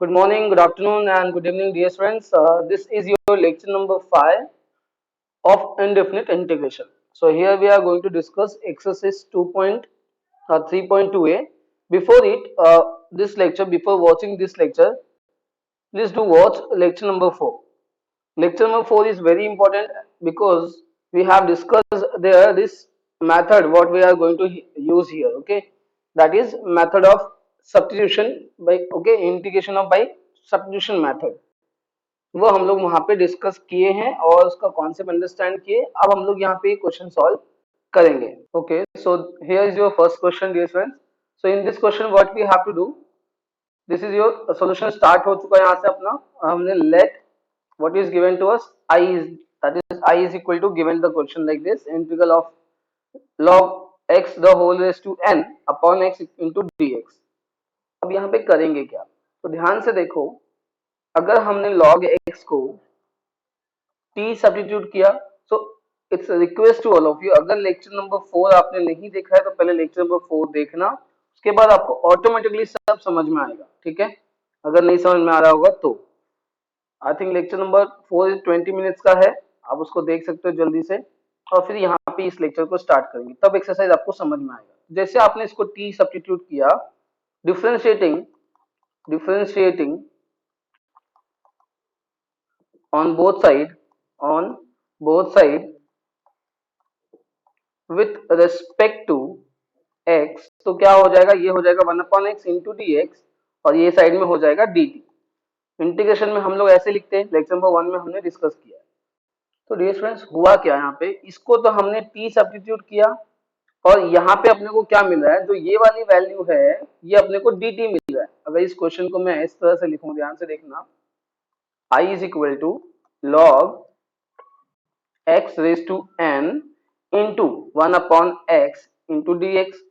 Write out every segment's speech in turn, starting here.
Good morning, good afternoon, and good evening, dear friends. This is your lecture number 5 of indefinite integration. So, here we are going to discuss exercise 2.3.2a. Before this lecture, before watching this lecture, please do watch lecture number 4. Lecture number 4 is very important because we have discussed there this method what we are going to use here. Okay, that is method of substitution by integration of by substitution method. वो हम लोग वहां पे discuss किए हैं और उसका concept understand किए. अब हम लोग यहाँ पे क्वेश्चन सॉल्व करेंगे. Okay, so here is your first question dear friends. So in this question what we have to do, this is your solution start हो चुका है यहाँ से अपना. हमने let what is given to us I is, that is I is equal to, given the question like this, integral of log x the whole raised to n upon x into dx. अब यहाँ पे करेंगे क्या, तो ध्यान से देखो. अगर हमने log x को t सब्स्टिट्यूट किया, तो it's request to all of you, अगर लेक्चर नंबर 4 आपने नहीं देखा है तो पहले लेक्चर नंबर 4 देखना, उसके बाद आपको ऑटोमेटिकली सब समझ में आएगा. ठीक है, अगर नहीं समझ में आ रहा होगा तो I think lecture number 4 20 minutes का है, आप उसको देख सकते हो जल्दी से. और फिर यहाँ पे इस लेक्चर को स्टार्ट करेंगे, तब एक्सरसाइज आपको समझ में आएगा. जैसे आपने इसको टी सब्स्टिट्यूट किया, differentiating differentiating on both side, on both side with respect to x, तो क्या हो जाएगा, ये हो जाएगा 1/x इंटू डी एक्स, और ये साइड में हो जाएगा डी टी. इंटीग्रेशन में हम लोग ऐसे लिखते हैं, लेक्चर नंबर 1 में हमने डिस्कस किया. तो डियर फ्रेंड्स हुआ क्या यहाँ पे, इसको तो हमने t सब्स्टिट्यूट किया और यहाँ पे अपने को क्या मिल रहा है, जो ये वाली वैल्यू है ये अपने को dt मिल रहा है. अगर इस क्वेश्चन को मैं इस तरह से लिखूं, ध्यान से देखना, I is equal to log x raise to n into 1/x into D x.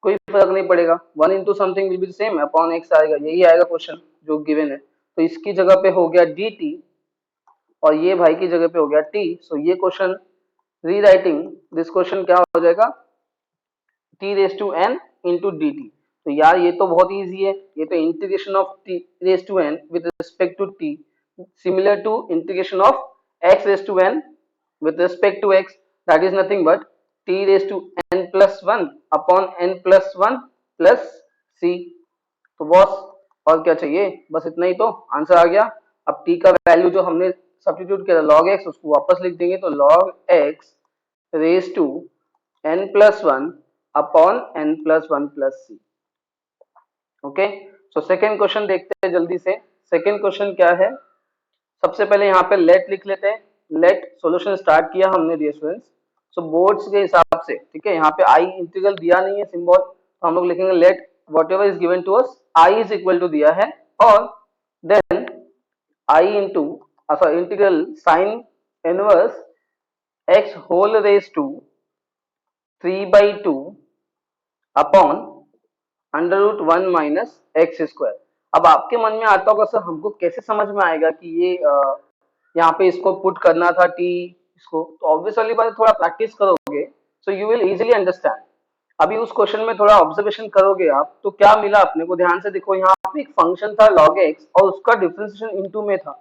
कोई फर्क नहीं पड़ेगा, 1 into something will be same upon x आएगा, यही आएगा क्वेश्चन जो गिवन है. तो इसकी जगह पे हो गया dt और ये भाई की जगह पे हो गया t. सो ये क्वेश्चन रीराइटिंग दिस क्वेश्चन क्या हो जाएगा, t raise to n into d t. तो यार ये तो बहुत इजी है, ये तो integration of t raise to n with respect to t similar to integration of x raise to n with respect to x, that is nothing but t raised to n plus 1 upon n plus 1 plus c. तो boss और क्या चाहिए, बस इतना ही तो answer आ गया. अब t का वैल्यू जो हमने सब्स्टिट्यूट किया log x, उसको वापस लिख देंगे, तो log x raised to n plus 1 upon n plus 1 plus c. Okay, so second question देखते हैं जल्दी से. सेकेंड क्वेश्चन क्या है, सबसे पहले यहाँ पे लेट लिख लेते हैं. लेट सॉल्यूशन स्टार्ट किया हमने डियर स्टूडेंट्स, सो बोर्ड्स के हिसाब से. ठीक है, यहाँ पे आई इंटीग्रल दिया नहीं है सिंबल, तो हम लोग लिखेंगे let whatever is given to us I is equal to दिया है, और then I into integral sine inverse x whole raise to 3/2 upon under root 1 minus x square. अब आपके मन में आता होगा सर हमको कैसे समझ में आएगा कि ये यहाँ पे इसको पुट करना था टी इसको, तो ऑब्वियस वाली बात है, थोड़ा प्रैक्टिस करोगे so you will easily understand. अभी उस क्वेश्चन में थोड़ा ऑब्जर्वेशन करोगे आप, तो क्या मिला अपने को, ध्यान से देखो. यहाँ पे एक फंक्शन था log x और उसका डिफरेंशिएशन इनटू में था.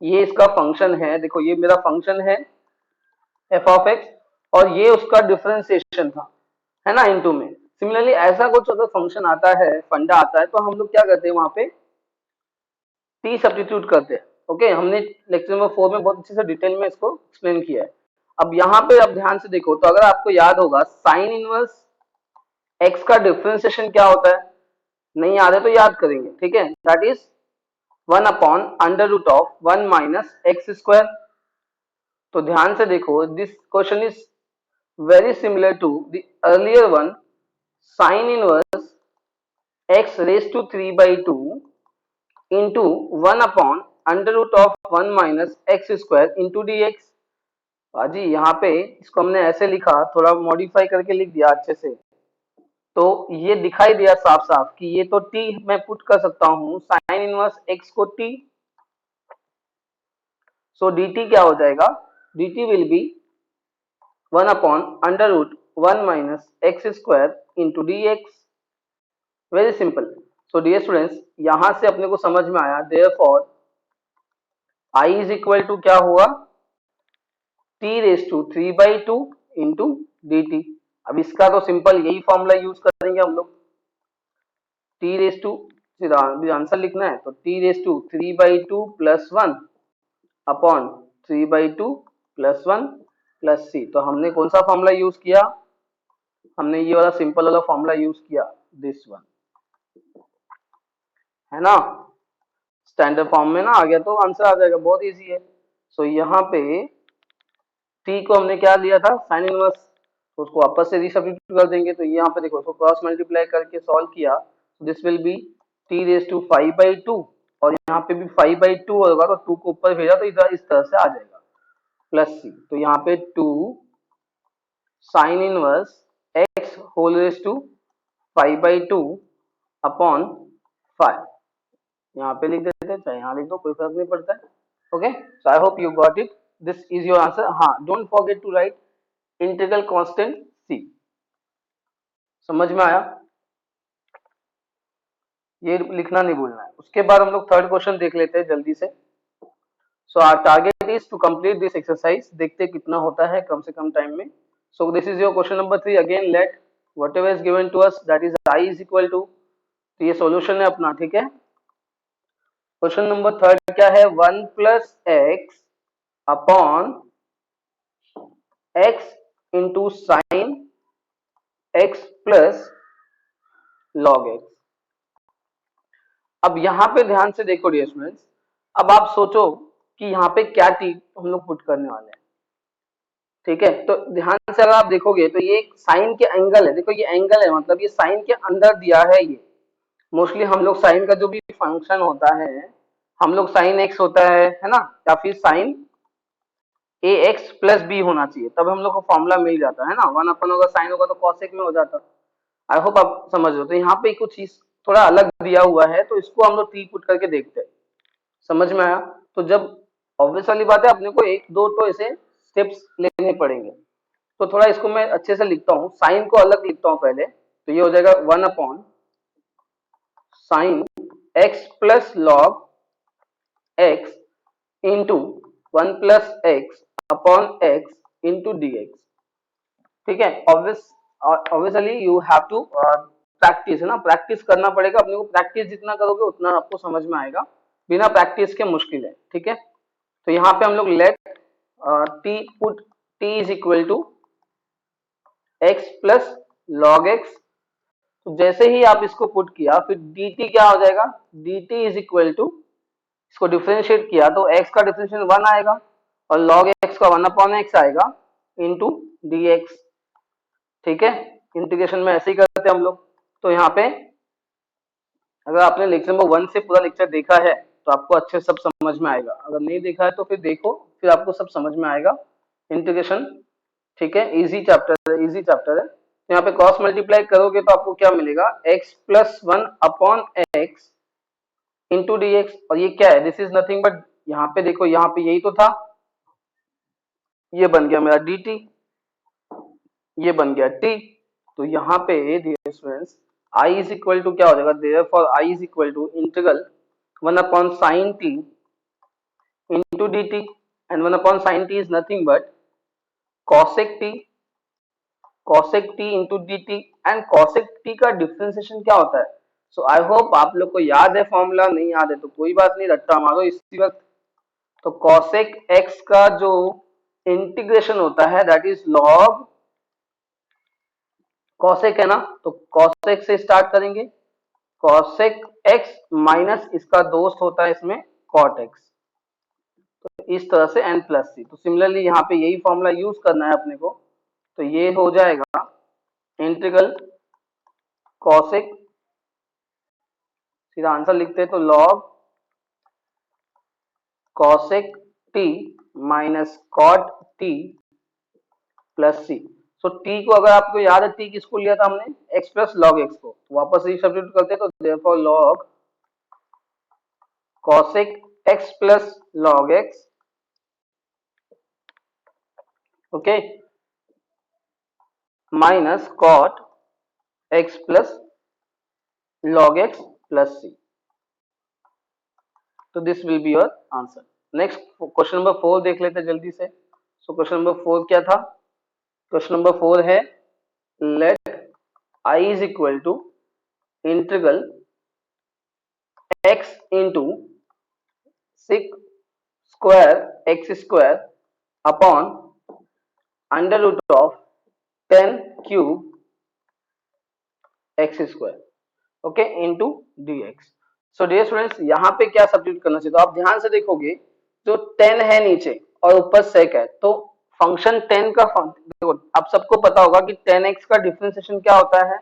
ये इसका फंक्शन है, देखो ये मेरा फंक्शन है f ऑफ x और ये उसका डिफरेंशिएशन था, है ना, इनटू में. सिमिलरली ऐसा कुछ अगर फंक्शन आता है, फंडा आता है, तो हम लोग क्या करते हैं वहां पे टी सब्स्टिट्यूट करते हैं. ओके, हमने लेक्चर नंबर 4 में बहुत अच्छे से डिटेल में इसको एक्सप्लेन किया है. अब यहाँ पे अब ध्यान से देखो, तो अगर आपको याद होगा साइन इनवर्स एक्स का डिफरेंशिएशन क्या होता है, नहीं याद है तो याद करेंगे. ठीक है, that is 1 upon under root of 1 minus x square. तो ध्यान से देखो, this question is very similar to the earlier one, sine inverse x raised to 3/2 into 1 upon under root of 1 minus x square into D X. जी यहाँ पे इसको हमने ऐसे लिखा, थोड़ा मॉडिफाई करके लिख दिया अच्छे से, तो ये दिखाई दिया साफ साफ कि ये तो t मैं पुट कर सकता हूँ साइन इनवर्स x को t. सो dt क्या हो जाएगा, dt will be 1 upon under root 1 minus x square into D x. Very simple. So dear students, यहां से अपने को समझ में आया therefore I is equal to क्या हुआ, t⁵ इंटू डी टी। अब इसका तो सिंपल यही फॉर्मूला यूज करेंगे हम लोग। आंसर लिखना है तो t⁵ plus one upon 3/2 plus one plus सी। तो हमने कौन सा फॉर्मूला यूज किया, हमने ये वाला सिंपल वाला फॉर्मूला यूज किया, दिस वन, है ना। स्टैंडर्ड फॉर्म में ना आ गया तो आंसर आ जाएगा, बहुत इजी है। सो यहाँ पे t को हमने क्या लिया था, साइन इनवर्स, तो उसको वापस से रिसब्स्टिट्यूट कर देंगे। तो यहाँ पे देखो, उसको क्रॉस मल्टीप्लाई करके सॉल्व किया, दिस विल बी t⁵ और यहाँ पे भी 5/2 होगा, तो 2 को ऊपर भेजा तो इधर इस तरह से आ जाएगा प्लस सी। तो यहाँ पे 2 sine inverse x whole raise to 5/2 upon 5, यहाँ पे लिख देते हैं, चाहे यहाँ लिख दो, कोई फर्क नहीं पड़ता है। Okay, so I hope you got it, this is your answer. हाँ, don't forget to write integral constant c। समझ में आया, ये लिखना नहीं भूलना है। उसके बाद हम लोग थर्ड क्वेश्चन देख लेते हैं जल्दी से। So our target is to complete this exercise, देखते हैं कितना होता है कम से कम टाइम में। So this is your question number 3। Again let whatever is given to us, that is I is equal to, तो ये सॉल्यूशन है अपना, ठीक है। क्वेश्चन नंबर थर्ड क्या है, 1 plus x upon x into sine x plus log x. अब यहां पे ध्यान से देखो डियर स्टूडेंट्स, अब आप सोचो कि यहाँ पे क्या टी हम लोग पुट करने वाले हैं, ठीक है। तो ध्यान से अगर आप देखोगे तो ये साइन के एंगल है, देखो ये एंगल है, मतलब ये साइन के अंदर दिया है। ये मोस्टली हम लोग साइन का जो भी फंक्शन होता है, हम लोग साइन एक्स होता है ना, या फिर साइन ए एक्स प्लस बी होना चाहिए, तब हम लोग को फॉर्मूला मिल जाता है ना। 1 अपन होगा साइन होगा तो कॉसेक में हो जाता। आई होप आप समझ रहे हो। तो यहाँ पे कुछ चीज थोड़ा अलग दिया हुआ है, तो इसको हम लोग टी पुट करके देखते हैं। समझ में आया। तो जब ऑब्वियस वाली बात है, अपने को एक दो तो ऐसे स्टेप्स लेने पड़ेंगे। तो थोड़ा इसको मैं अच्छे से लिखता हूँ, साइन को अलग लिखता हूँ पहले। तो ये हो जाएगा 1 upon sine x plus log x into 1 plus x upon x into D x, ठीक है। Obviously you have to practice, है ना, प्रैक्टिस करना पड़ेगा अपने को। प्रैक्टिस जितना करोगे उतना आपको समझ में आएगा, बिना प्रैक्टिस के मुश्किल है, ठीक है। तो यहाँ पे हम लोग let t put t is equal to x plus log x. तो जैसे ही आप इसको पुट किया, फिर डी टी क्या हो जाएगा, d t is equal to, इसको डिफरेंशिएट किया तो x का डिफरेंशिएशन 1 आएगा और log x का 1 अपॉन एक्स आएगा इंटू डी एक्स, ठीक है। इंटीग्रेशन में ऐसे ही करते हैं हम लोग। तो यहाँ पे अगर आपने लेक्चर नंबर 1 से पूरा लेक्चर देखा है तो आपको अच्छे सब समझ में आएगा, अगर नहीं देखा है तो फिर देखो, फिर आपको सब समझ में आएगा इंटीग्रेशन, ठीक है। इजी चैप्टर है, इजी चैप्टर है। तो यहाँ पे क्रॉस मल्टीप्लाई करोगे तो आपको क्या मिलेगा, x plus 1 upon x into D x. और ये क्या है, दिस इज नथिंग बट, यहाँ पे देखो, यहाँ पे यही तो था, ये बन गया मेरा डी टी, ये बन गया टी। तो यहाँ पे dear students I is equal to क्या हो जाएगा, therefore I is equal to integral 1 upon sine t into d t, and 1 upon sine t is nothing but cosec t into d t. And cosec t का differentiation क्या होता है, सो I hope आप लोग को याद है फॉर्मूला, नहीं याद है तो कोई बात नहीं, रट्टा मारो इसी वक्त। तो कॉसेक एक्स का जो इंटीग्रेशन होता है दैट इज लॉग कॉसेक, है ना। तो कॉसेक से स्टार्ट करेंगे, कॉसेक एक्स माइनस इसका दोस्त होता है इसमें कॉट एक्स, तो इस तरह से एन प्लस सी। तो सिमिलरली यहाँ पे यही फॉर्मूला यूज करना है अपने को। तो ये हो जाएगा इंटीग्रल कॉसेक, सीधा आंसर लिखते हैं तो log cosec T minus cot T plus सी। सो टी को अगर आपको याद है, टी किसको लिया था हमने, एक्स प्लस लॉग एक्स को, वापस सब्स्टिट्यूट करते हैं तो therefore log cosec X plus log X, okay, minus cot X plus log X plus सी। तो this will be your answer. Next question number 4 देख लेते हैं जल्दी से। सो क्वेश्चन नंबर 4 क्या था? क्वेश्चन नंबर 4 है let I is equal to integral x into 6 square x square upon under root of 10 cube x square, okay, into D x. So dear students, यहाँ पे क्या सब्स्टिट्यूट करना चाहिए? तो आप ध्यान से देखोगे, जो 10 है नीचे और ऊपर सेक है, तो फंक्शन 10 का देखो, आप सबको पता होगा कि 10x का डिफरेंशिएशन क्या होता है?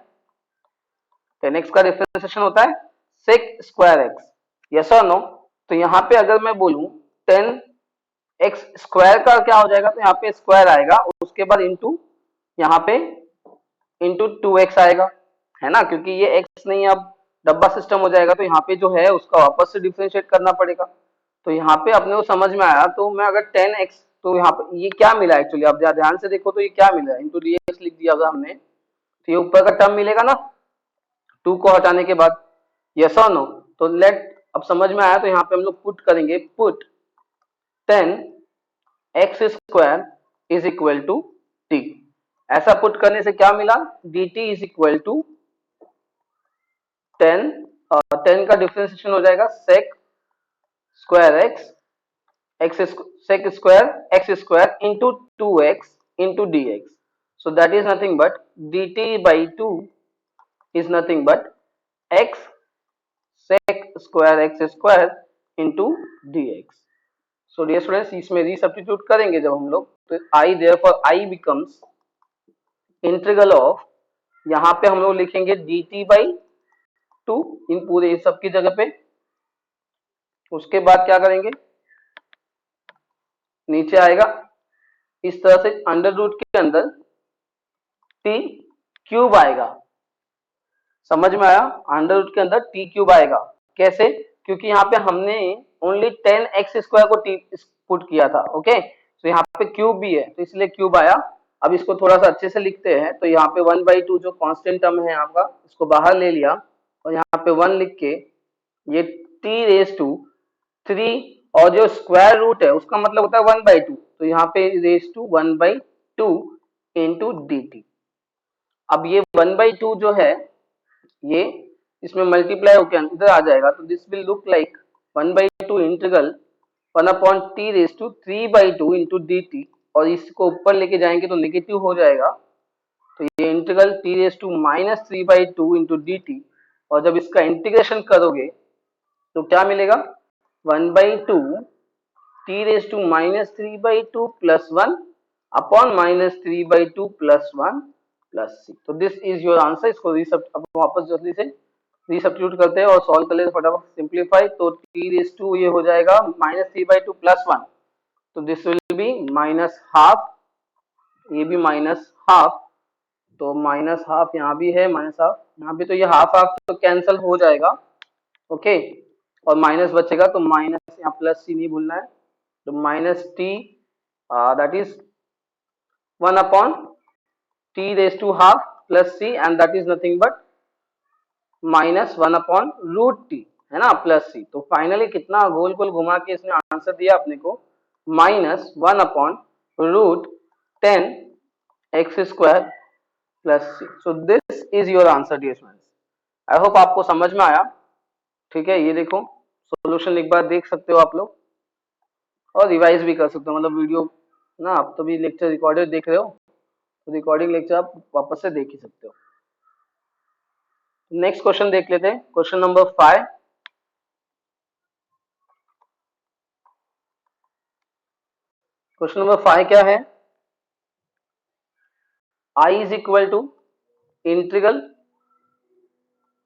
10x का डिफरेंशिएशन होता है सेक स्क्वायर एक्स, यस और नो? तो यहाँ पे अगर मैं बोलूं 10x स्क्वायर का क्या हो जाएगा, तो यहाँ पे स्क्वायर आएगा, उसके बाद इंटू यहाँ पे इंटू 2x आएगा, है ना, क्योंकि ये x नहीं, अब डब्बा सिस्टम हो जाएगा, तो यहाँ पे जो है उसका वापस से डिफरेंशिएट करना पड़ेगा। तो यहाँ पे अपने को समझ में आया, तो मैं अगर 10x, तो यहाँ पे ये क्या मिला एक्चुअली, आप ध्यान से देखो तो ये क्या मिला, इंटू dx लिख दिया अगर हमने, तो ये ऊपर का टर्म मिलेगा ना 2 को हटाने के बाद, यस और नो? तो लेट, अब समझ में आया, तो यहाँ पे हम लोग पुट करेंगे, put 10x square is equal to t। ऐसा पुट करने से क्या मिला, dt इज इक्वल टू 10 का डिफरेंशिएशन हो जाएगा sec square x sec square x square into 2x into dx। So that is nothing but dt by 2 is nothing but x sec square x square into dx। So dear students, इसमें resubstitute करेंगे जब हम लोग, तो i therefore i becomes integral of, यहाँ पे हम लोग लिखेंगे dt बाई 2 इन पूरे सब की जगह पे। उसके बाद क्या करेंगे, नीचे आएगा इस तरह से अंडर रूट के अंदर t क्यूब आएगा, समझ में आया? अंडर रूट के अंदर t क्यूब आएगा, कैसे? क्योंकि यहाँ पे हमने ओनली 10x स्क्वायर को t पुट किया था, ओके, तो यहाँ पे क्यूब भी है, तो इसलिए क्यूब आया। अब इसको थोड़ा सा अच्छे से लिखते हैं, तो यहाँ पे 1/2 जो कांस्टेंट टर्म है आपका, इसको बाहर ले लिया और यहाँ पे 1 लिख के, ये t रेज टू 3, और जो स्क्वायर रूट है उसका मतलब होता है 1/2, तो यहाँ पे रेज टू 1/2 इंटू dt। अब ये 1/2 जो है, ये इसमें मल्टीप्लाई होकर इधर आ जाएगा, तो this will look like 1/2 integral 1 upon t raise to 3/2 into dt, और इसको ऊपर लेके जाएंगे तो नेगेटिव हो जाएगा, तो ये integral t raise to minus 3/2 into dt, और जब इसका इंटीग्रेशन करोगे तो क्या मिलेगा, 1/2 T raise to minus 3/2 plus 1 upon minus 3/2 plus 1 plus सी। तो दिस इज योर आंसर। इसको वापस जल्दी से रीसब्स्टिट्यूट करते हैं और सॉल्व कर लेते हैं फटाफट, सिंप्लीफाई, तो टी रेज टू ये हो जाएगा माइनस 3/2 प्लस 1, तो this will B minus half, ये भी माइनस हाफ, तो माइनस हाफ यहाँ भी है, माइनस हाफ यहाँ भी, तो ये हाफ हाफ तो कैंसिल हो जाएगा, ओके, और माइनस बचेगा, तो माइनस यहाँ प्लस सी नहीं भूलना है, तो minus t that is 1 upon t raise to half plus c, and that is nothing but minus 1 upon root t, है ना, प्लस सी। तो फाइनली कितना गोल गोल घुमा के इसने आंसर दिया अपने को, minus 1 upon root 10 x square plus C. So this is your answer dear students. I hope आपको समझ में आया, ठीक है? ये देखो सॉल्यूशन एक बार देख सकते हो आप लोग, और रिवाइज भी कर सकते हो, मतलब वीडियो ना, आप तो भी लेक्चर रिकॉर्डेड देख रहे हो, तो रिकॉर्डिंग लेक्चर आप वापस से देख ही सकते हो। नेक्स्ट क्वेश्चन देख लेते हैं, क्वेश्चन नंबर 5। क्वेश्चन नंबर 5 क्या है, I is equal to integral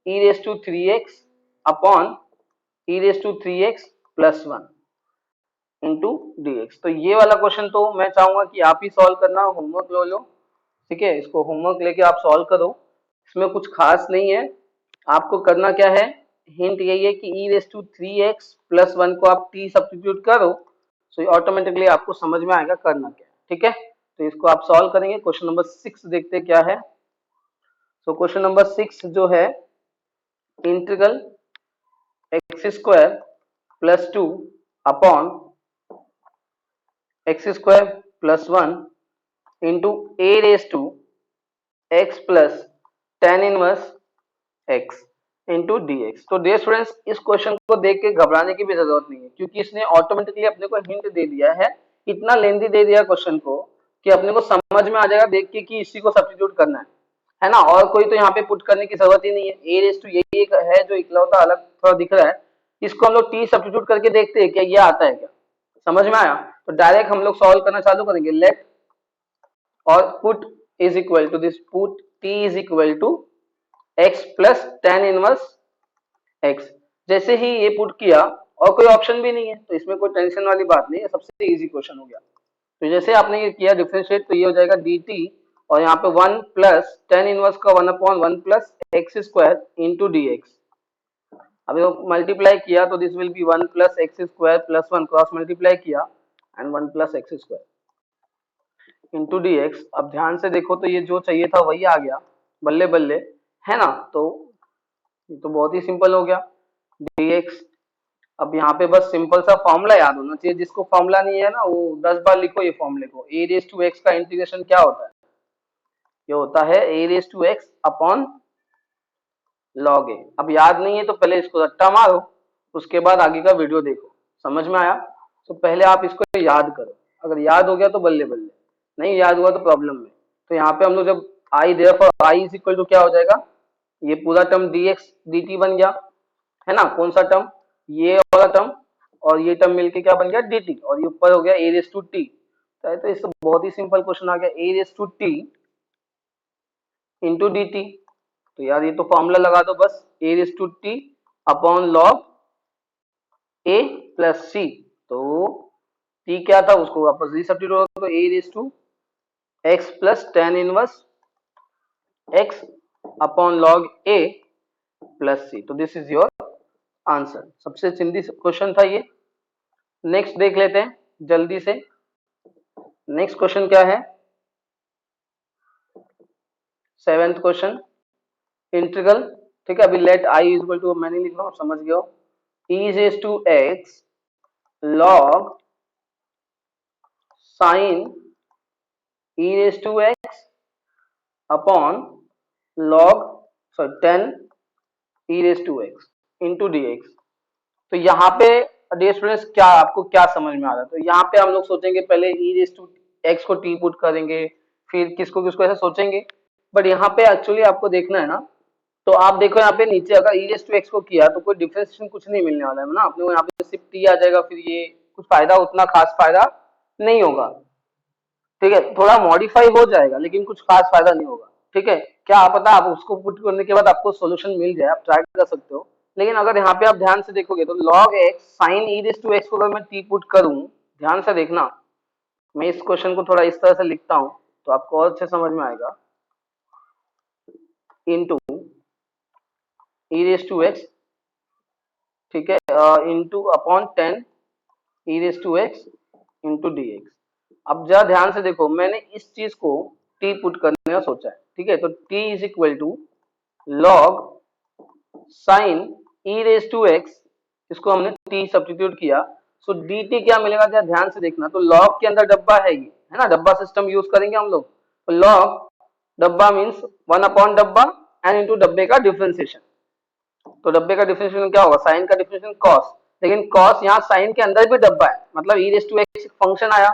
e raise to 3x upon e raise to 3x plus 1 into dx। तो ये वाला क्वेश्चन तो मैं चाहूंगा कि आप ही सॉल्व करना, होमवर्क लो लो, ठीक है? इसको होमवर्क लेके आप सॉल्व करो, इसमें कुछ खास नहीं है। आपको करना क्या है, हिंट यही है कि e raise to 3x plus 1 को आप t सब्स्टिट्यूट करो, सो ऑटोमेटिकली आपको समझ में आएगा करना क्या है, ठीक है? तो इसको आप सॉल्व करेंगे। क्वेश्चन नंबर 6 देखते हैं क्या है। सो क्वेश्चन नंबर 6 जो है, integral x square plus 2 upon x square plus 1 into e raise to x plus tan inverse x into D x. तो डियर स्टूडेंट्स, इस क्वेश्चन को देख के घबराने की भी जरूरत नहीं है, क्योंकि इसने ऑटोमेटिकली अपने को हिंट दे दिया है, इतना लेंदी दे दिया क्वेश्चन को कि अपने को समझ में आ जाएगा देख के कि इसी को सब्स्टिट्यूट करना है ना। और कोई तो यहाँ पे पुट करने की जरूरत ही नहीं है। ए रेस टू यही एक है जो इकलौता अलग थोड़ा दिख रहा है, इसको हम लोग टी सब्स्टिट्यूट करके देखते हैं क्या ये आता है क्या। समझ में आया? तो डायरेक्ट हम लोग सॉल्व करना चालू करेंगे। लेट और put is equal to this, put t is equal to x plus tan inverse x. जैसे ही ये पुट किया और कोई ऑप्शन भी नहीं है तो इसमें कोई टेंशन वाली बात नहीं है, सबसे इजी क्वेश्चन हो गया। तो जैसे आपने ये किया डिफरेंशिएट, तो ये हो जाएगा डी टी, और यहाँ पे 1 प्लस टेन इनवर्स का 1/1 plus X square into D X. अभी मल्टीप्लाई किया तो this will be 1 plus X square plus 1, cross multiply किया and 1 plus X square into D x. अब ध्यान से देखो तो ये जो चाहिए था वही आ गया, बल्ले बल्ले, है ना। तो ये तो बहुत ही सिंपल हो गया, dx। अब यहाँ पे बस सिंपल सा फॉर्मूला याद होना चाहिए, जिसको फॉर्मूला नहीं है ना वो 10 बार लिखो ये फॉर्मूले को। ए रेस टू एक्स का इंटीग्रेशन क्या होता है? ये होता है A raise to x upon log A. अब याद नहीं है तो पहले इसको रट्टा मारो, उसके बाद आगे का वीडियो देखो। समझ में आया? तो पहले आप इसको याद करो, अगर याद हो गया तो बल्ले बल्ले, नहीं याद हुआ तो प्रॉब्लम में। तो यहाँ पे हम लोग जब I therefore I is equal to क्या हो जाएगा, ये पूरा टर्म dx dt बन गया, है ना। कौन सा टर्म? ये वाला टर्म, और ये टर्म मिलके क्या बन गया dt, और ये ऊपर हो गया ए रेस टू टी। तो इससे बहुत ही सिंपल क्वेश्चन आ गया, a raise to t into d t. तो यार ये तो फॉर्मूला लगा दो बस, a raise to t upon log a plus सी। तो टी क्या था उसको वापस रीसब्स्टिट्यूट हो, तो a raise to x plus tan inverse x upon log a plus सी। तो दिस इज योर आंसर। सबसे सिंपल क्वेश्चन था ये। नेक्स्ट देख लेते हैं जल्दी से। नेक्स्ट क्वेश्चन क्या है? Seventh question, integral. ठीक है, अभी let I is equal to, मैंने लिख रहा हूं, समझ गया हो, e raise to x log sine e raise to x upon log sorry 10 e raise to x into D x. तो यहाँ पे डियर स्टूडेंट्स क्या आपको क्या समझ में आ रहा है? तो यहाँ पे हम लोग सोचेंगे पहले ई रेज टू एक्स को टी पुट करेंगे, फिर किसको किसको ऐसा सोचेंगे। बट यहाँ पे एक्चुअली आपको देखना है ना, तो आप देखो यहाँ पे नीचे अगर ई रेज टू एक्स को किया तो कोई डिफरेंशिएशन कुछ नहीं मिलने वाला है ना अपने को। यहाँ पे सिर्फ टी आ जाएगा, फिर ये कुछ फायदा, उतना खास फायदा नहीं होगा। ठीक है, थोड़ा मॉडिफाई हो जाएगा लेकिन कुछ खास फायदा नहीं होगा। ठीक है, क्या पता आप उसको पुट करने के बाद आपको सॉल्यूशन मिल जाए, आप ट्राई कर सकते हो। लेकिन अगर यहाँ पे आप ध्यान से देखोगे तो log x sin e raise to x को अगर मैं t पुट करूं, ध्यान से देखना, मैं इस क्वेश्चन को थोड़ा इस तरह से लिखता हूं तो आपको और अच्छे समझ में आएगा। Into e raise to x, ठीक है, into upon 10 e raise to x into dx। अब जरा ध्यान से देखो, मैंने इस चीज को t पुट करने का सोचा है। ठीक है, तो t is equal to log sine e raise to x, इसको हमने t सब्स्टिट्यूट किया, सो dt क्या मिलेगा जरा ध्यान से देखना। तो log के अंदर डब्बा है ये, है ना, डब्बा सिस्टम यूज करेंगे हम लोग। तो log डब्बा मींस 1 अपॉन डब्बा एंड इनटू डब्बे का डिफरेंशिएशन। तो डब्बे का डिफरेंशिएशन क्या होगा? साइन का डिफरेंशिएशन कॉस, लेकिन कॉस यहाँ साइन के अंदर भी डब्बा है, मतलब e raise to x function आया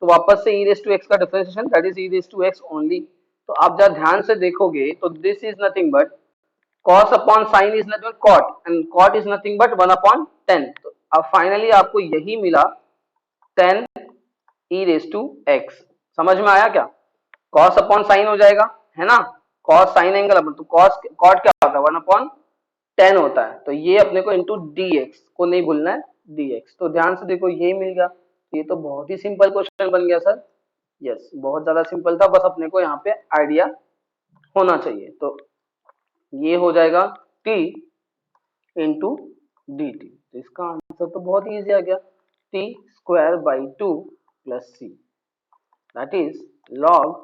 तो वापस से ई रेज टू एक्स का differentiation, that is e raise to x only. तो आप जरा ध्यान से देखोगे तो this is nothing but cos upon sine is nothing but cot, and cot is nothing but 1 upon 10। तो अब फाइनली आपको यही मिला 10 e रेज टू x। समझ में आया क्या? cos अपॉन साइन हो जाएगा, है ना, cos साइन एंगल अपन, तो cos cot क्या होता है? 1 अपॉन 10 होता है। तो ये अपने को इंटू dx को नहीं भूलना है, dx। तो ध्यान से देखो ये मिल गया। ये तो बहुत ही सिंपल क्वेश्चन बन गया सर। यस, बहुत ज्यादा सिंपल था, बस अपने को यहाँ पे आइडिया होना चाहिए। तो ये हो जाएगा t इंटू डी टी। तो इसका आंसर तो बहुत ही ईजी आ गया, t square by 2 plus c, that is log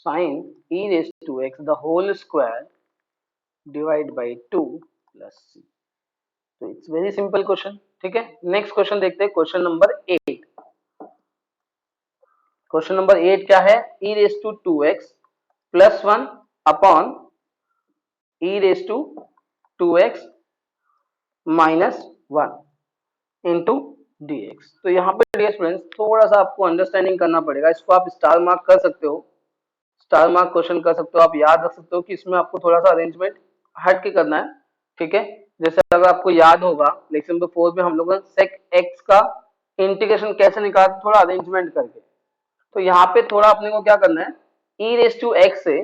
sine e raise to x the whole square divide by 2 plus सी। तो इट्स वेरी सिंपल क्वेश्चन। ठीक है, नेक्स्ट क्वेश्चन देखते हैं, क्वेश्चन नंबर 8। क्वेश्चन नंबर 8 क्या है, e raise to 2x plus 1 upon e raise to 2x minus 1 into dx। तो यहाँ पे डियर स्टूडेंट्स थोड़ा सा आपको अंडरस्टैंडिंग करना पड़ेगा। इसको आप स्टार मार्क कर सकते हो, स्टार मार्क क्वेश्चन कर सकते हो, आप याद रख सकते हो कि इसमें आपको थोड़ा सा अरेंजमेंट हट के करना है। ठीक है, जैसे अगर आपको याद होगा लेक्चर नंबर 4 में हम लोगों ने सेक एक्स का इंटीग्रेशन कैसे निकाला, थोड़ा अरेंजमेंट करके। तो यहाँ पे थोड़ा अपने को क्या करना है, ई रेस टू एक्स से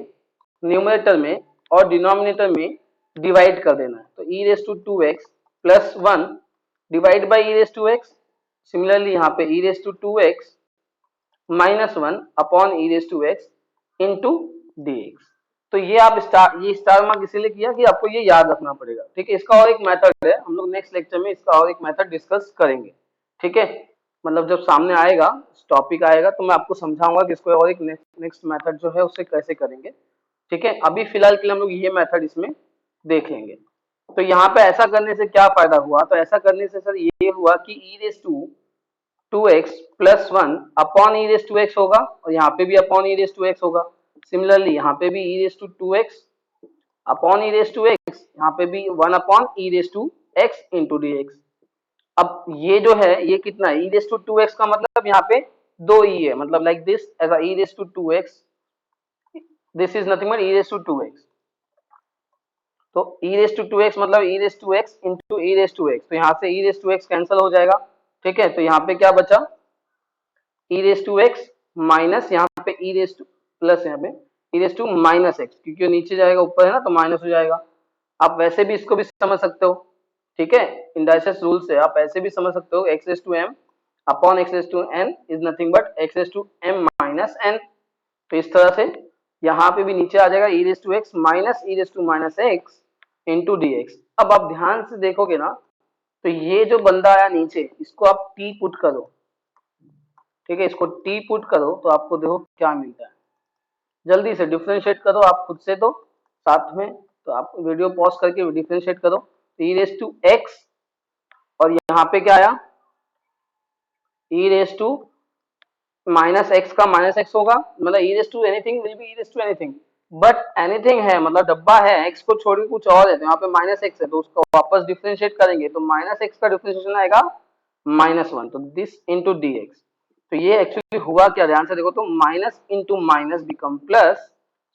न्यूमरेटर में और डिनोमिनेटर में डिवाइड कर देना है। तो e raise to 2x plus 1 divide by e raise to x. Similarly यहाँ पे e raise to 2x minus 1 upon e raise to x into dx। तो ये आप स्टार मार्क इसीलिए किया कि आपको ये याद रखना पड़ेगा। ठीक है, इसका और एक मेथड है, हम लोग नेक्स्ट लेक्चर में इसका और एक मेथड डिस्कस करेंगे। ठीक है, मतलब जब सामने आएगा टॉपिक आएगा तो मैं आपको समझाऊंगा कि इसको और एक नेक्स्ट मेथड जो है उससे कैसे करेंगे। ठीक है, अभी फिलहाल के लिए हम लोग ये मेथड इसमें देख लेंगे। तो यहाँ पे ऐसा करने से क्या फायदा हुआ, तो ऐसा करने से सर ये हुआ कि e raise to 2x plus 1 upon e raise to x होगा, और यहाँ पे भी upon e raise to x होगा। सिमिलरली यहाँ पे भी e raise to 2x upon e raise to x, यहाँ पे भी 1 upon e raise to x into dx। अब ये जो है ये कितना है, ई रेस टू 2x का मतलब यहाँ पे 2e है, मतलब like this as e raise to 2x, this is nothing but e raise to 2x। तो ई रेस टू 2x मतलब e raise to x into e raise to x, तो यहाँ से e raise to x cancel हो जाएगा। ठीक है, तो यहाँ पे क्या बचा, e raise to x minus यहाँ पे ई रेस टू प्लस यहाँ पे e raise to minus x, क्योंकि नीचे जाएगा ऊपर है ना तो माइनस हो जाएगा। आप वैसे भी इसको भी समझ सकते हो। ठीक है, इंडाइसेस रूल से आप ऐसे भी समझ सकते हो, x raise to m upon x raise to n is nothing but x raise to m minus n. तो इस तरह से यहाँ पे भी नीचे आ जाएगा e raise to x minus e raise to minus x into D x. अब आप ध्यान से देखोगे ना तो ये जो बंदा आया नीचे इसको आप टी पुट करो। ठीक है, इसको टी पुट करो तो आपको देखो क्या मिलता है, जल्दी से डिफरेंशिएट करो आप खुद से, तो साथ में तो आप वीडियो पॉज करके डिफरेंशिएट करो। ई रेस टू एक्स और यहाँ पे क्या आया, e raise to minus x का माइनस एक्स होगा, मतलब e raise to anything will be e raise to anything, but anything है मतलब डब्बा है, एक्स को छोड़ के कुछ और है, तो यहाँ पे माइनस एक्स है तो उसको वापस डिफरेंशिएट करेंगे तो माइनस एक्स का डिफरेंशिएशन आएगा माइनस 1, तो दिस इंटू डी एक्स। तो ये एक्चुअली हुआ क्या, ध्यान से देखो तो minus into minus become plus.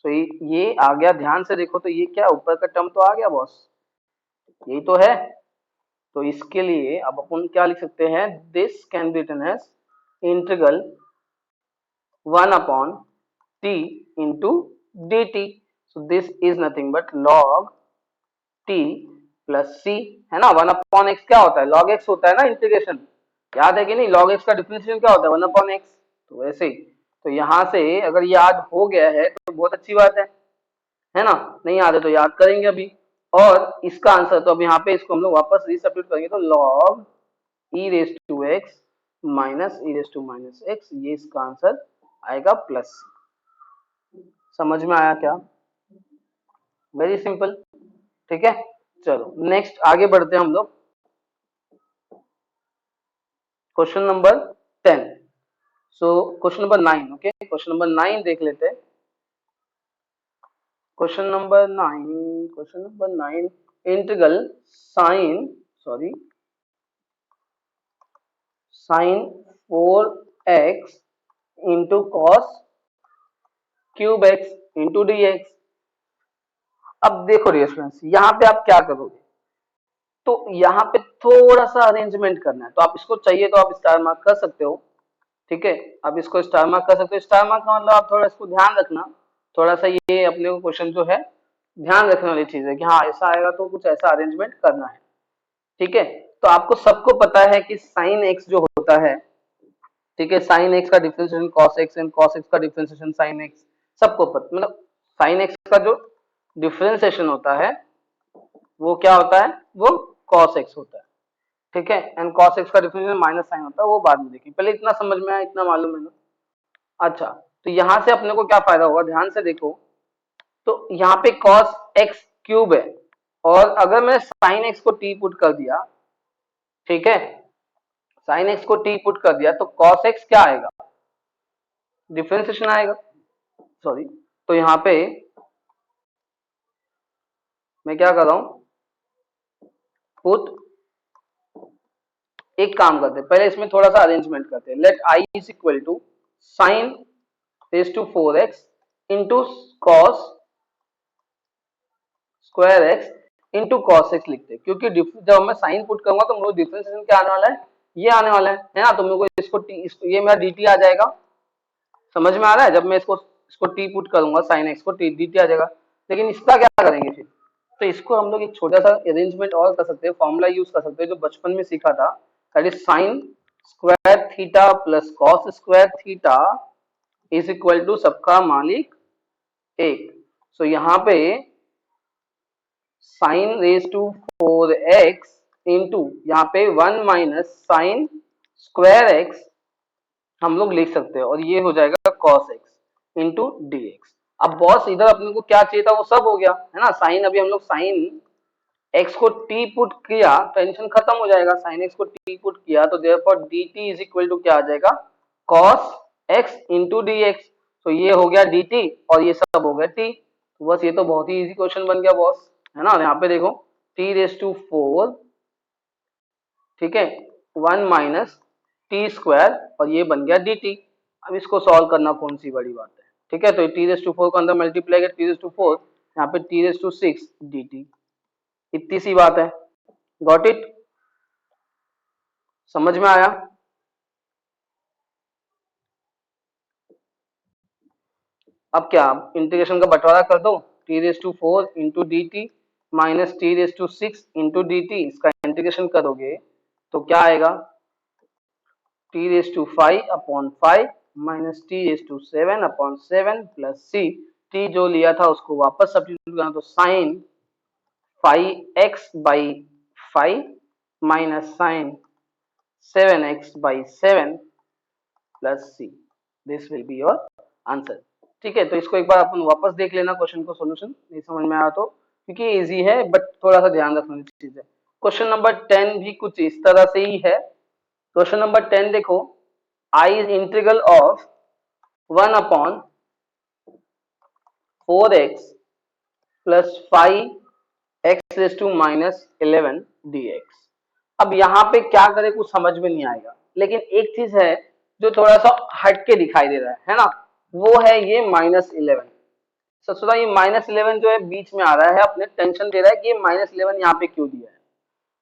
तो ये आ गया, ध्यान से देखो तो ये क्या ऊपर का टर्म तो आ गया बॉस, यही तो है। तो इसके लिए अब अपन क्या लिख सकते हैं, this can be written as integral 1 upon t into dt। So this is nothing but log t plus c, है ना। 1 upon x क्या होता है, log x होता है ना इंटीग्रेशन, याद है कि नहीं, log x का डिफरेंशिएशन क्या होता है 1 upon x। तो वैसे ही तो यहाँ से अगर याद हो गया है तो बहुत अच्छी बात है ना, नहीं याद है तो याद करेंगे अभी। और इसका आंसर तो अब यहाँ पे इसको हम लोग वापस रीसब्स्टिट्यूट करेंगे तो log e raise to x minus e raise to minus x, ये इसका आंसर आएगा प्लस। समझ में आया क्या, वेरी सिंपल। ठीक है, चलो नेक्स्ट आगे बढ़ते हैं हम लोग, question number 10। So question number 9, okay question number 9 देख लेते हैं। Question number 9 integral sine 4x into cos cube x into D x. अब देखो डियर स्टूडेंट्स यहाँ पे आप क्या करोगे, तो यहाँ पे थोड़ा सा अरेंजमेंट करना है, तो आप इसको चाहिए तो आप स्टार मार्क कर सकते हो। ठीक है, आप इसको स्टार मार्क कर सकते हो। स्टार मार्क का मतलब आप थोड़ा इसको ध्यान रखना, थोड़ा सा ये अपने को क्वेश्चन जो है ध्यान रखने वाली चीज है कि हाँ ऐसा आएगा तो कुछ ऐसा अरेंजमेंट करना है। ठीक है, तो आपको सबको पता है कि साइन एक्स जो होता है, ठीक है, साइन एक्स का differentiation cos x and cos x का डिफरेंशिएशन साइन एक्स, सबको पता, मतलब साइन एक्स का जो डिफरेंशिएशन होता है वो क्या होता है, वो cos x होता है। ठीक है, एंड cos x का डिफरेंशिएशन माइनस साइन होता है, वो बाद में देखिए, पहले इतना समझ में आया, इतना मालूम है ना। अच्छा, तो यहां से अपने को क्या फायदा होगा, ध्यान से देखो तो यहाँ पे cos x क्यूब है और अगर मैं साइन एक्स को टी पुट कर दिया, ठीक है, साइन एक्स को टी पुट कर दिया तो कॉस एक्स क्या आएगा, डिफरेंशिएशन आएगा, सॉरी। तो यहाँ पे मैं क्या कर रहा हूं, पुट, एक काम करते हैं पहले इसमें थोड़ा सा अरेंजमेंट करते हैं। Let I is equal to sine raise to 4x into cos square x into cos x लिखते हैं, क्योंकि जब मैं साइन पुट करूंगा तो मुझे डिफरेंशिएशन क्या आने वाला है, ये आने वाला है ना। तो मेरे को इसको ये मेरा dt आ जाएगा, समझ में आ रहा है। जब मैं इसको t पुट करूंगा साइन एक्स को dt आ जाएगा। लेकिन इसका क्या करेंगे फिर, तो इसको हम लोग एक छोटा सा अरेंजमेंट और कर सकते हैं, फॉर्मूला यूज कर सकते हैं जो बचपन में सीखा था, that is sine square theta plus cos square theta is equal to सबका मालिक एक। सो यहाँ पे sign raise to 4x into यहाँ पे 1 माइनस साइन स्क्वायर एक्स हम लोग लिख सकते हैं, और ये हो जाएगा cos x into D x. अब बॉस इधर अपने को क्या चाहिए था वो सब हो गया है ना। साइन, अभी हम लोग साइन x को t पुट किया, टेंशन खत्म हो जाएगा। साइन x को t पुट किया तो therefore dt is equal to क्या आ जाएगा, cos x into D x. तो ये हो गया dt और ये सब हो गया t। तो बस ये तो बहुत ही इजी क्वेश्चन बन गया बॉस, है ना। यहाँ पे देखो t रेज टू 4, ठीक है, 1 माइनस टी स्क्वायर और ये बन गया dt। अब इसको सॉल्व करना कौन सी बड़ी बात है, ठीक है। तो टी रेज टू 4 को अंदर मल्टीप्लाई कर टी रेज टू 4, यहाँ पे टी रेज टू 6 dt, इतनी सी बात है। गॉट इट, समझ में आया। अब क्या, इंटीग्रेशन का बंटवारा कर दो, t raise to 4 into d t minus t raise to 6 into d t, इसका इंटीग्रेशन करोगे तो क्या आएगा, t raise to 5 upon 5 minus t raise to 7 upon 7 plus c, t जो लिया था उसको वापस सब्स्टिट्यूट करना, तो sine 5x by 5 minus sine 7x by 7 plus c, this will be your answer. ठीक है, तो इसको एक बार अपन वापस देख लेना क्वेश्चन को, सॉल्यूशन नहीं समझ में आया तो, क्योंकि इजी है बट थोड़ा सा ध्यान रखने की चीज है। क्वेश्चन नंबर 10 भी कुछ इस तरह से ही है। क्वेश्चन नंबर 10 देखो, I is integral of 1 upon 4x plus 5x raise to minus 11 dx। अब यहाँ पे क्या करें कुछ समझ में नहीं आएगा, लेकिन एक चीज है जो थोड़ा सा हटके दिखाई दे रहा है ना, वो है ये -11। ससुरा ये -11 जो है बीच में आ रहा है, अपने टेंशन दे रहा है कि ये -11 यहाँ पे क्यों दिया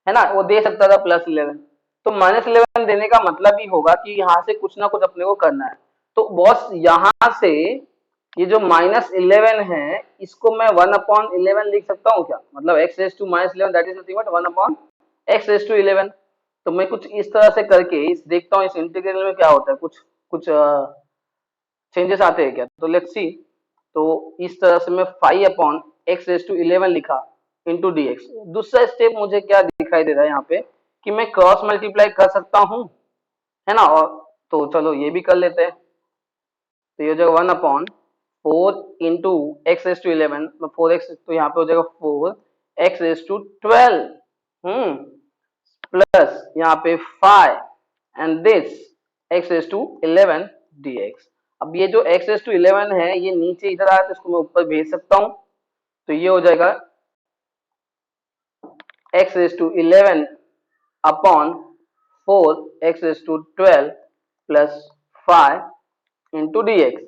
है ना। वो दे सकता था +11, तो -11 देने का मतलब ही होगा कि यहाँ से कुछ ना कुछ अपने को करना है। तो बॉस यहाँ से ये जो -11 है इसको मैं 1/11 लिख सकता हूँ क्या, मतलब x raise to -11 that is nothing but 1/x raise to 11। तो मैं कुछ इस तरह से करके इस देखता हूँ इस इंटीग्रल में क्या होता है, कुछ कुछ चेंजेस आते हैं क्या, तो लेट्स सी। तो इस तरह से मैं 5/x रेज टू 11 लिखा इंटू डी एक्स। दूसरा स्टेप मुझे क्या दिखाई दे रहा है यहाँ पे कि मैं क्रॉस मल्टीप्लाई कर सकता हूँ, है ना। और तो चलो ये भी कर लेते हैं। तो ये हो जाएगा 1/4 into x raise to 11, 4x, तो यहाँ पे हो जाएगा 4x रेज टू 12 प्लस यहाँ पे 5 and this x raise to 11 dx। अब ये जो x रेज टू 11 है ये नीचे इधर आया तो इसको मैं ऊपर भेज सकता हूँ, तो ये हो जाएगा x raise to 11 upon 4x raise to 12 plus 5 into D x.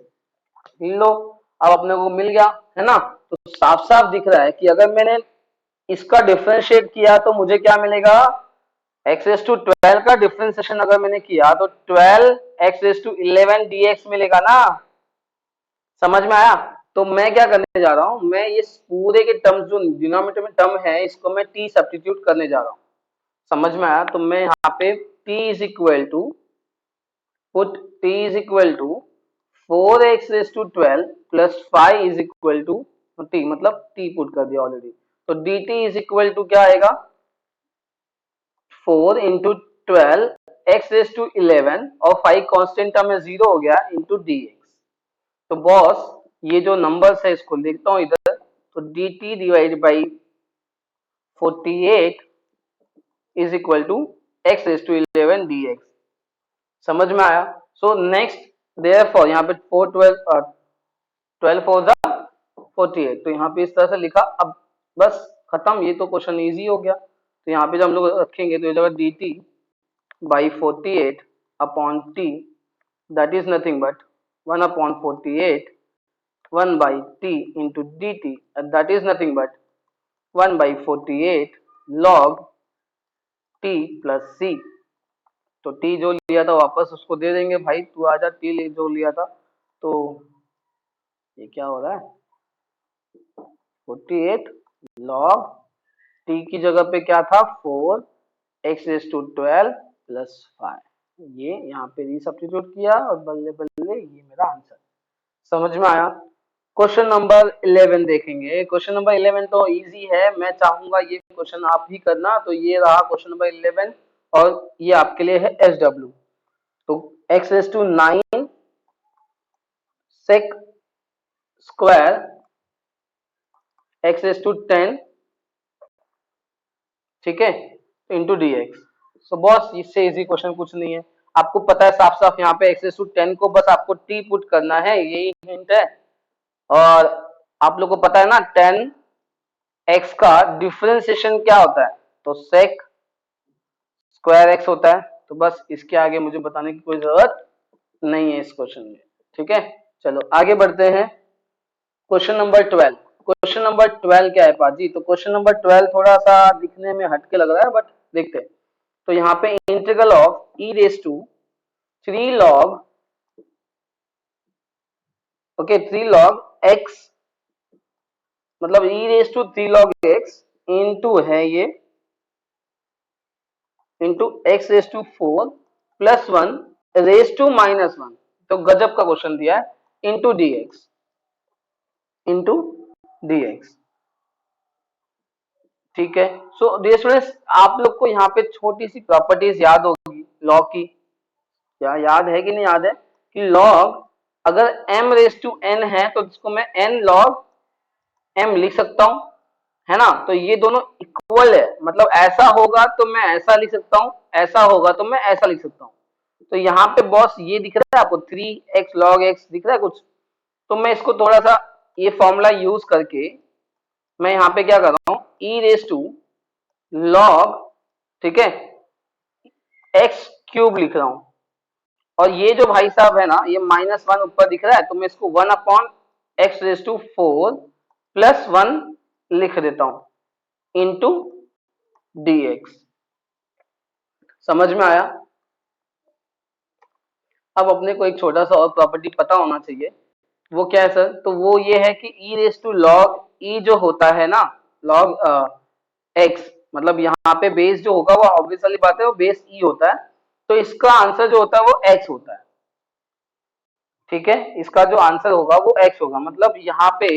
लो, अब अपने को मिल गया है ना। तो साफ साफ दिख रहा है कि अगर मैंने इसका डिफरेंशिएट किया तो मुझे क्या मिलेगा, x रेज टू 12 का डिफरेंशिएशन अगर मैंने किया तो 12x रेज टू 11 dx मिलेगा ना, समझ में आया। तो मैं क्या करने जा रहा हूं, मैं इस पूरे के टर्म्स जो डिनोमिनेटर में टर्म है इसको मैं t सब्स्टिट्यूट करने जा रहा हूं, समझ में आया। तो मैं यहाँ पे t is equal to put t is equal to 4x raise to 12 plus 5 is equal to t, मतलब t पुट कर दिया ऑलरेडी। तो dt इज इक्वल टू क्या आएगा, 4 इंटू 12 x रेज टू 11 और 5 कांस्टेंट टर्म में 0 हो गया इंटू dx। तो बॉस ये जो नंबर्स है इसको लिखता हूं इधर, तो dt divide by 48 is equal to x raise to 11 dx। समझ में आया? सो नेक्स्ट देयरफॉर यहाँ पे 4 12 4 जा 48, तो यहाँ पे इस तरह से लिखा। अब बस खत्म, ये तो क्वेश्चन इजी हो गया। तो यहाँ पे जब हम लोग रखेंगे तो ये जगह dt by 48 upon t, that is nothing but 1 upon 48 1 by t into dt, that is nothing but 1 by 48 log t plus c। तो t जो लिया था वापस उसको दे देंगे, भाई तू आजा, t जो लिया था। तो ये क्या हो रहा है, 48 log t की जगह पे क्या था 4 x रेज टू 12 प्लस 5, ये यहाँ पे रीसब्स्टिट्यूट किया और बल्ले बल्ले ये मेरा आंसर। समझ में आया? क्वेश्चन नंबर 11 देखेंगे। क्वेश्चन नंबर 11 तो इजी है, मैं चाहूंगा ये क्वेश्चन आप भी करना। तो ये रहा क्वेश्चन नंबर 11 और ये आपके लिए है SW। तो x raise to 9 sec square x raise to 10, ठीक है, इंटू dx। सो बॉस इससे इजी क्वेश्चन कुछ नहीं है, आपको पता है साफ साफ यहाँ पे x रेज टू 10 को बस आपको t पुट करना है, यही हिंट है। और आप लोग को पता है ना 10x का डिफरेंशिएशन क्या होता है, तो sec स्क्वायर x होता है। तो बस इसके आगे मुझे बताने की कोई जरूरत नहीं है इस क्वेश्चन में, ठीक है। चलो आगे बढ़ते हैं। Question number 12। क्वेश्चन नंबर 12 क्या है पाजी? तो क्वेश्चन नंबर 12 थोड़ा सा दिखने में हटके लग रहा है, बट देखते हैं। तो यहाँ पे integral of e raise to 3 log, okay 3 log x, मतलब e raise to 3 log x into है ये into x raise to 4 plus 1 raise to minus 1, तो गजब का क्वेश्चन दिया है, इंटू dx, ठीक है। सो डियर स्टूडेंट्स, आप लोग को यहाँ पे छोटी सी प्रॉपर्टीज याद होगी लॉ की, क्या याद है कि नहीं याद है कि लॉग अगर m रेज टू n है तो इसको मैं n log m लिख सकता हूं, है ना। तो ये दोनों इक्वल है, मतलब ऐसा होगा तो मैं ऐसा लिख सकता हूं, ऐसा होगा तो मैं ऐसा लिख सकता हूं। तो यहाँ पे बॉस ये दिख रहा है आपको 3x log x दिख रहा है कुछ, तो मैं इसको थोड़ा सा ये फॉर्मूला यूज करके मैं यहाँ पे क्या कर रहा हूँ, e रेज टू log, ठीक है, x क्यूब लिख रहा हूं। और ये जो भाई साहब है ना, ये -1 ऊपर दिख रहा है, तो मैं इसको 1 upon x raise to 4 plus 1 लिख देता हूं इंटू dx। समझ में आया? अब अपने को एक छोटा सा और प्रॉपर्टी पता होना चाहिए, वो क्या है सर? तो वो ये है कि e raise to log e जो होता है ना, log x, मतलब यहाँ पे बेस जो होगा वो ऑब्वियस वाली बात है, वो बेस e होता है, तो इसका आंसर जो होता है वो x होता है, ठीक है। इसका जो आंसर होगा वो x होगा, मतलब यहाँ पे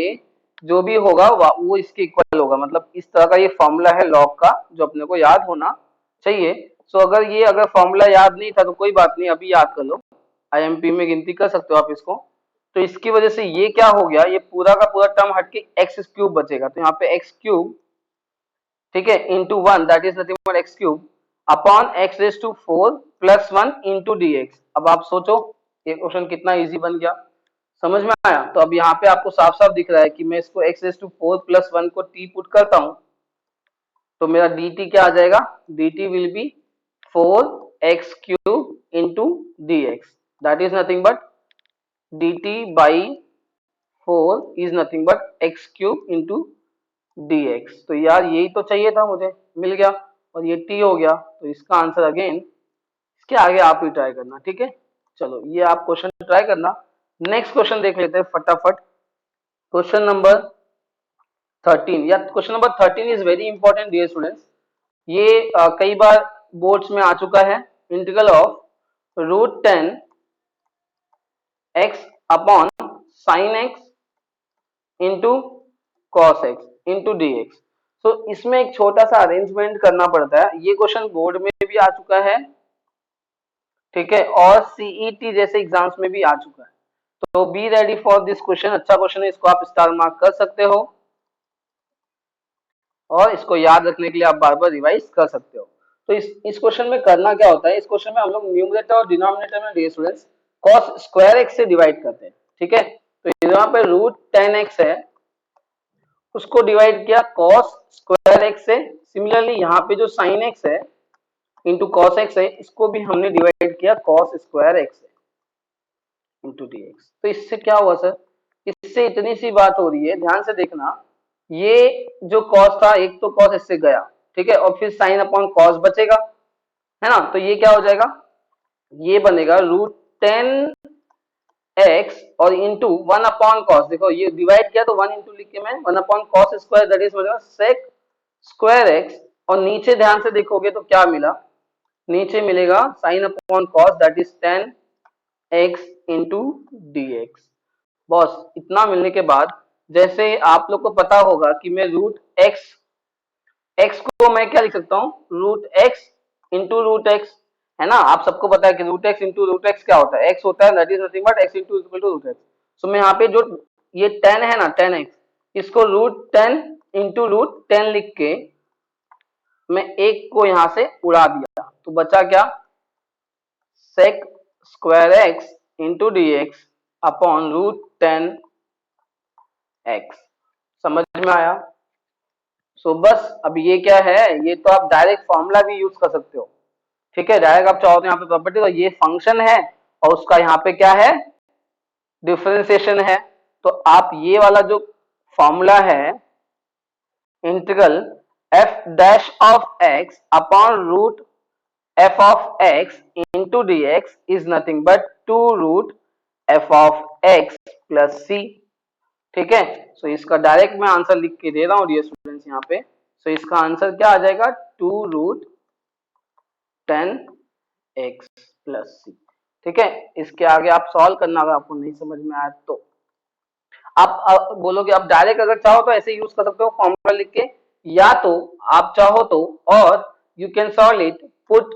जो भी होगा वो इसके इक्वल होगा। मतलब इस तरह का ये फॉर्मूला है लॉग का जो अपने को याद होना चाहिए। सो अगर फॉर्मूला याद नहीं था तो कोई बात नहीं, अभी याद कर लो, IMP में गिनती कर सकते हो आप इसको। तो इसकी वजह से ये क्या हो गया, ये पूरा का पूरा टर्म हटके एक्स क्यूब बचेगा, तो यहाँ पे एक्स क्यूब, ठीक है, into 1 that is nothing but x cube upon x raise to 4 plus 1 into dx। अब आप सोचो ये क्वेश्चन कितना इजी बन गया, समझ में आया? तो अब यहाँ पे आपको साफ साफ दिख रहा है कि मैं इसको एक्स रेज टू 4 प्लस 1 को t पुट करता हूँ, तो मेरा dt क्या आ जाएगा, dt will B 4x cube into dx, that is nothing but dt by 4 is nothing but x cube into dx। तो यार यही तो चाहिए था मुझे, मिल गया, और ये t हो गया। तो इसका आंसर अगेन, इसके आगे आप ही ट्राई करना, ठीक है। चलो ये आप क्वेश्चन ट्राई करना। नेक्स्ट क्वेश्चन देख लेते हैं फटाफट। क्वेश्चन नंबर 13, या question number 13 is very important dear students. ये कई बार बोर्ड्स में आ चुका है। Integral of √10 x upon sine x into cos x into dx। So इसमें एक छोटा सा अरेंजमेंट करना पड़ता है, ये क्वेश्चन बोर्ड में भी आ चुका है, ठीक है, और CET जैसे एग्जाम्स में भी आ चुका है। तो be ready for this question, अच्छा क्वेश्चन है, इसको आप स्टार मार्क कर सकते हो। और इसको याद रखने के लिए आप बार बार रिवाइज कर सकते हो। तो इस क्वेश्चन में करना क्या होता है, इस क्वेश्चन में हम लोग न्यूमरेटर और डिनोमिनेटर में dear students cos square x से डिवाइड करते हैं। ठीक है, तो यहाँ पे √10x है, उसको डिवाइड किया cos स्क्वायर एक्स से। सिमिलरली यहाँ पे जो sin x है इंटू cos x है, इसको भी हमने डिवाइड किया cos स्क्वायर एक्स से इंटू dx। तो इससे क्या हुआ सर, इससे इतनी सी बात हो रही है, ध्यान से देखना, ये जो cos था एक तो cos इससे गया, ठीक है, और फिर sin अपॉन cos बचेगा, है ना, तो ये क्या हो जाएगा, ये बनेगा √10x और इंटू 1 अपॉन कॉस। देखो ये डिवाइड किया तो 1 इंटू लिख के मैं 1 upon cos square that is बनेगा सेक स्क्वायर एक्स, और नीचे ध्यान से देखोगे तो क्या मिला, नीचे मिलेगा sine upon cos that is 10x into dx। Boss इतना मिलने के बाद जैसे आप लोग को पता होगा कि मैं x को मैं क्या लिख सकता हूँ, √x इंटू √x, है ना, आप सबको पता है कि √x इंटू √x क्या होता है, x होता है that is nothing but x into equal to √x। So मैं यहाँ पे जो ये 10 है ना 10x, इसको √10 इंटू √10 लिख के मैं एक को यहाँ से उड़ा दिया, तो बचा क्या, sec square x into dx upon √10x। समझ में आया। सो बस अब ये क्या है, ये तो आप डायरेक्ट फॉर्मूला भी यूज कर सकते हो, ठीक है, डायरेक्ट आप चाहो तो यहाँ पे प्रॉपर्टी, तो ये फंक्शन है और उसका यहाँ पे क्या है, डिफरेंशिएशन है। तो आप ये वाला जो फॉर्मूला है, integral f dash of x upon root f of x into D x is nothing but 2√f of x plus c. ठीक है, सो इसका डायरेक्ट मैं आंसर लिख के दे रहा हूँ डियर स्टूडेंट्स यहाँ पे। सो इसका आंसर क्या आ जाएगा, 2√10x प्लस सी। ठीक है, इसके आगे आप सॉल्व करना अगर आपको नहीं समझ में आया तो। आप बोलोगे आप डायरेक्ट अगर चाहो तो ऐसे यूज कर सकते हो फॉर्मूला लिख के, या तो आप चाहो तो, और you can solve it, put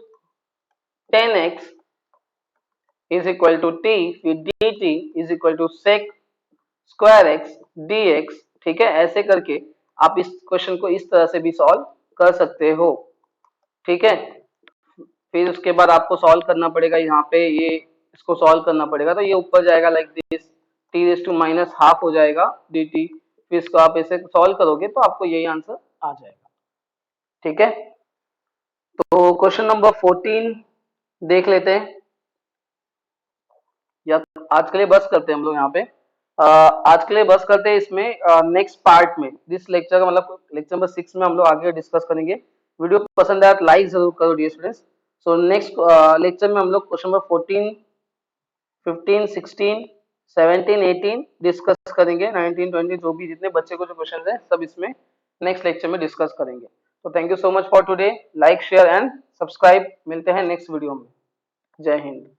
10x is equal to t, फिर dt is equal to sec square x dx। ठीक है, ऐसे करके आप इस क्वेश्चन को इस तरह से भी सॉल्व कर सकते हो। ठीक है, फिर उसके बाद आपको सॉल्व करना पड़ेगा, यहाँ पे ये इसको सॉल्व करना पड़ेगा, तो ये ऊपर जाएगा like this, t raise to minus half हो जाएगा dt। फिर इसको आप ऐसे सॉल्व करोगे तो आपको यही आंसर आ जाएगा। ठीक है, तो क्वेश्चन नंबर 14 देख लेते हैं, या आज के लिए बस करते हैं हम लोग यहाँ पे। आज के लिए बस करते हैं इसमें, नेक्स्ट पार्ट में दिस लेक्चर का मतलब लेक्चर नंबर 6 में हम लोग आगे डिस्कस करेंगे। वीडियो पसंद आया तो लाइक जरूर करो dear students. So next lecture में हम लोग क्वेश्चन नंबर 14, 15, 16, 17, 18 डिस्कस करेंगे, 19, 20 जो भी जितने बच्चे को जो क्वेश्चन है सब इसमें नेक्स्ट लेक्चर में डिस्कस करेंगे। तो thank you so much for today, like share and subscribe, मिलते हैं नेक्स्ट वीडियो में। जय हिंद।